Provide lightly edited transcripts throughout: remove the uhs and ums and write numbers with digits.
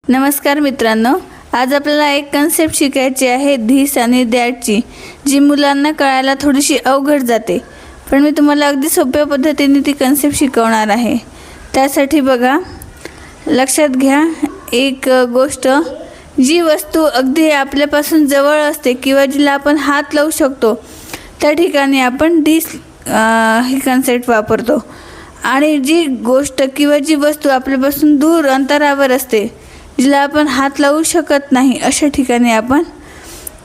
नमस्कार मित्रांनो, आज आपल्याला एक कन्सेप्ट शिकायची आहे धिस आणि दॅटची, जी मुलांना कळायला थोडीशी अवघड जाते, पण मी तुम्हाला अगदी सोप्या पद्धतीने ती कन्सेप्ट शिकवणार आहे। त्यासाठी बघा, लक्षात घ्या एक गोष्ट, जी वस्तू अगदी आपल्यापासून जवळ असते किंवा जिला आपण हात लावू शकतो त्या ठिकाणी आपण धिस ही कन्सेप्ट वापरतो, आणि जी गोष्ट किंवा जी वस्तू आपल्यापासून दूर अंतरावर असते जिला आपण हात लावू शकत नाही अशा ठिकाणी आपण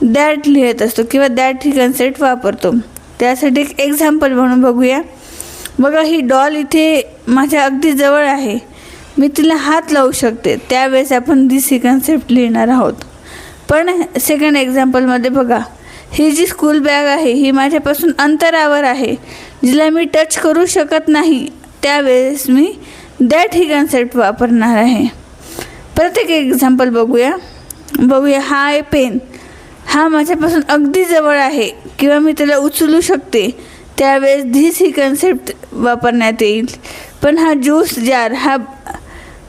दॅट लिहित असतो किंवा दॅट ही कन्सेप्ट वापरतो। त्यासाठी एक एक्झाम्पल म्हणून बघूया। बघा, ही डॉल इथे माझ्या अगदी जवळ आहे, मी तिला हात लावू शकते, त्यावेळेस आपण धिस ही कन्सेप्ट लिहिणार आहोत। पण सेकंड एक्झाम्पलमध्ये बघा, ही जी स्कूल बॅग आहे ही माझ्यापासून अंतरावर आहे, जिला मी टच करू शकत नाही, त्यावेळेस मी दॅट ही कन्सेप्ट वापरणार आहे। प्रत्येक एक्झाम्पल बघूया। हा आहे पेन, हा माझ्यापासून अगदी जवळ आहे किंवा मी त्याला उचलू शकते, त्यावेळेस धिस ही कन्सेप्ट वापरण्यात येईल। पण हा ज्यूस जार, हा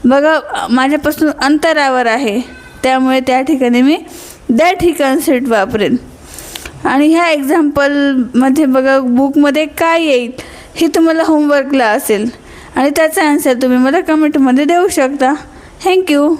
बघा माझ्यापासून अंतरावर आहे, त्यामुळे त्या ठिकाणी मी दॅट ही कन्सेप्ट वापरेन। आणि ह्या एक्झाम्पलमध्ये बघा, बुकमध्ये काय येईल हे तुम्हाला होमवर्कला असेल, आणि त्याचा आन्सर तुम्ही मला कमेंटमध्ये देऊ शकता। थँक्यू।